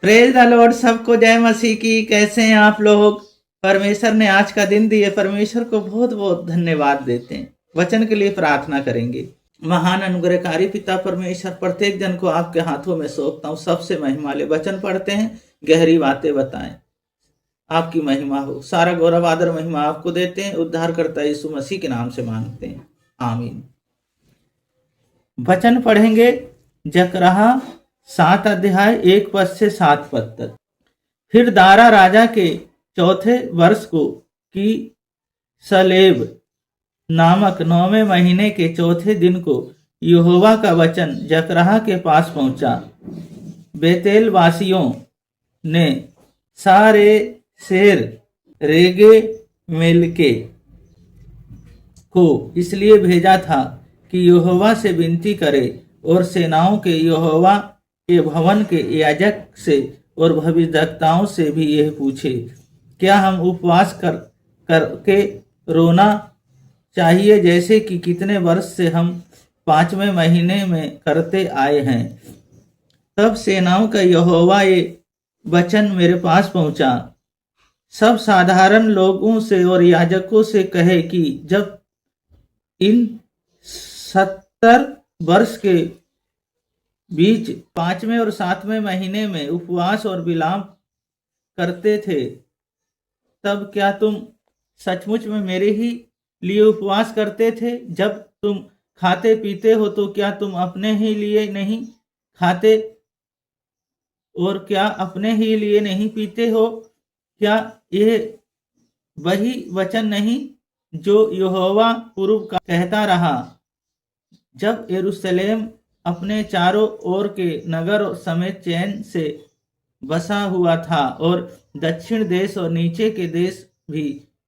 Praise the Lord. सबको जय मसीह की। कैसे हैं आप लोग? परमेश्वर ने आज का दिन दिए, परमेश्वर को बहुत बहुत धन्यवाद देते हैं। वचन के लिए प्रार्थना करेंगे। महान अनुग्रहकारी पिता परमेश्वर, प्रत्येक जन को आपके हाथों में सौंपता हूँ। सबसे महिमा ले। वचन पढ़ते हैं, गहरी बातें बताएं, आपकी महिमा हो। सारा गौरव आदर महिमा आपको देते हैं। उद्धार करता यीशु मसीह के नाम से मांगते हैं, आमीन। वचन पढ़ेंगे जकरहा 7 अध्याय 1 पद से 7 पद तक। फिर दारा राजा के चौथे वर्ष को की सलेब नामक 9वें महीने के चौथे दिन को यहोवा का वचन जकरहा के पास पहुंचा। बेतेल वासियों ने सारे शेर रेगे मिलके को इसलिए भेजा था कि यहोवा से विनती करे और सेनाओं के यहोवा के भवन के याजक से और भविष्यद्वक्ताओं से भी यह पूछे, क्या हम उपवास करके रोना चाहिए, जैसे कि कितने वर्ष से हम 5वें महीने में करते आए हैं। तब सेनाओं का यहोवा ये वचन मेरे पास पहुंचा। सब साधारण लोगों से और याजकों से कहे कि जब इन 70 वर्ष के बीच 5वें और 7वें महीने में उपवास और विलाप करते थे, तब क्या तुम सचमुच में मेरे ही लिए उपवास करते थे? जब तुम खाते पीते हो तो क्या तुम अपने ही लिए नहीं खाते और क्या अपने ही लिए नहीं पीते हो? क्या यह वही वचन नहीं जो यहोवा पूर्व का कहता रहा, जब यरूशलेम अपने चारों ओर के नगर समेत चैन से बसा हुआ था और दक्षिण देश और नीचे के देश भी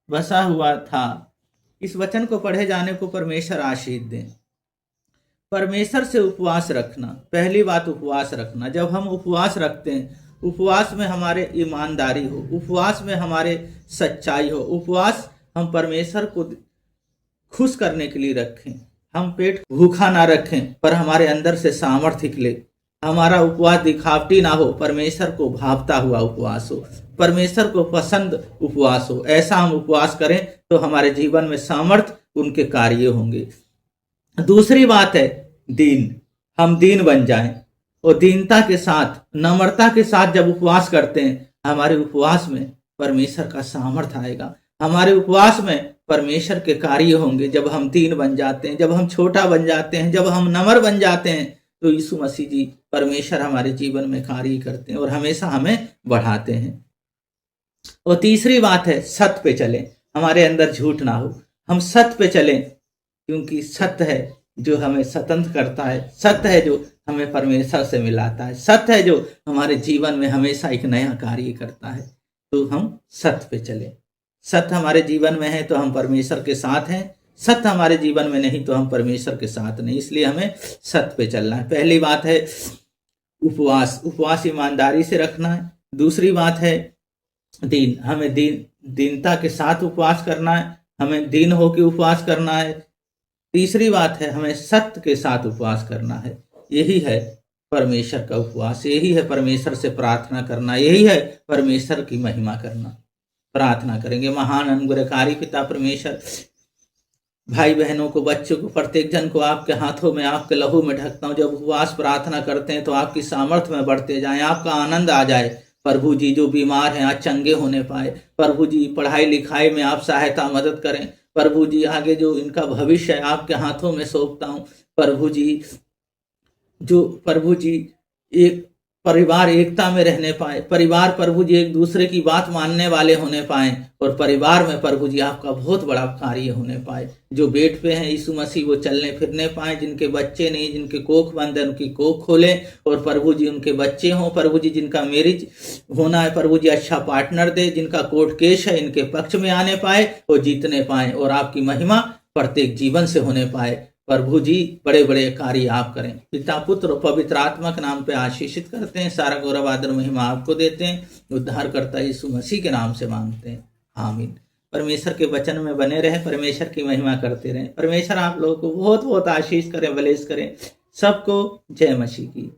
बसा हुआ था। इस वचन को पढ़े जाने को परमेश्वर आशीष दें। परमेश्वर से उपवास रखना। पहली बात, उपवास रखना। जब हम उपवास रखते हैं, उपवास में हमारे ईमानदारी हो, उपवास में हमारे सच्चाई हो, उपवास हम परमेश्वर को खुश करने के लिए रखें। हम पेट भूखा ना रखें पर हमारे अंदर से सामर्थ्य निकले। हमारा उपवास दिखावटी ना हो, परमेश्वर को भावता हुआ उपवास हो, परमेश्वर को पसंद उपवास हो। ऐसा हम उपवास करें तो हमारे जीवन में सामर्थ्य, उनके कार्य होंगे। दूसरी बात है दीन। हम दीन बन जाएं और दीनता के साथ, नम्रता के साथ जब उपवास करते हैं, हमारे उपवास में परमेश्वर का सामर्थ्य आएगा। हमारे उपवास में परमेश्वर के कार्य होंगे। जब हम दीन बन जाते हैं, जब हम छोटा बन जाते हैं, जब हम नम्र बन जाते हैं, तो यीशु मसीह जी परमेश्वर हमारे जीवन में कार्य करते हैं और हमेशा हमें बढ़ाते हैं। और तीसरी बात है सत्य पे चलें। हमारे अंदर झूठ ना हो, हम सत्य पे चलें, क्योंकि सत्य है जो हमें स्वतंत्र करता है, सत्य है जो हमें परमेश्वर से मिलाता है, सत्य है जो हमारे जीवन में हमेशा एक नया कार्य करता है। तो हम सत्य पे चलें। सत्य हमारे जीवन में है तो हम परमेश्वर के साथ हैं, सत्य हमारे जीवन में नहीं तो हम परमेश्वर के साथ नहीं। इसलिए हमें सत्य पे चलना है। पहली बात है उपवास। उपवास ईमानदारी से रखना है। दूसरी बात है दीन। हमें दीनता के साथ उपवास करना है, हमें दीन होकर उपवास करना है। तीसरी बात है हमें सत्य के साथ उपवास करना है। यही है परमेश्वर का उपवास, यही है परमेश्वर से प्रार्थना करना, यही है परमेश्वर की महिमा करना। प्रार्थना करेंगे। महान अनुग्रहकारी पिता परमेश्वर, भाई बहनों को, बच्चों को, प्रत्येक जन को आपके हाथों में, आपके लहू में ढकता हूँ। जब उपवास प्रार्थना करते हैं तो आपकी सामर्थ्य में बढ़ते जाएं, आपका आनंद आ जाए। प्रभु जी जो बीमार हैं आज चंगे होने पाए। प्रभु जी पढ़ाई लिखाई में आप सहायता मदद करें। प्रभु जी आगे जो इनका भविष्य है आपके हाथों में सौंपता हूँ। प्रभु जी एक परिवार एकता में रहने पाए, परिवार प्रभु जी एक दूसरे की बात मानने वाले होने पाए और परिवार में प्रभु जी आपका बहुत बड़ा कार्य होने पाए। जो बेड पे हैं यीशु मसीह वो चलने फिरने पाए। जिनके बच्चे नहीं, जिनके कोख बंद है, उनकी कोख खोले और प्रभु जी उनके बच्चे हों। प्रभु जी जिनका मैरिज होना है, प्रभु जी अच्छा पार्टनर दे। जिनका कोर्ट केस है इनके पक्ष में आने पाए और जीतने पाए और आपकी महिमा प्रत्येक जीवन से होने पाए। प्रभु जी बड़े बड़े कार्य आप करें। पिता पुत्र और पवित्र आत्मा के नाम पे आशीषित करते हैं। सारा गौरव आदर महिमा आपको देते हैं। उद्धार करता यीशु मसीह के नाम से मांगते हैं, आमीन। परमेश्वर के वचन में बने रहें, परमेश्वर की महिमा करते रहें। परमेश्वर आप लोगों को बहुत बहुत आशीष करें, बलेस करें। सबको जय मसीह की।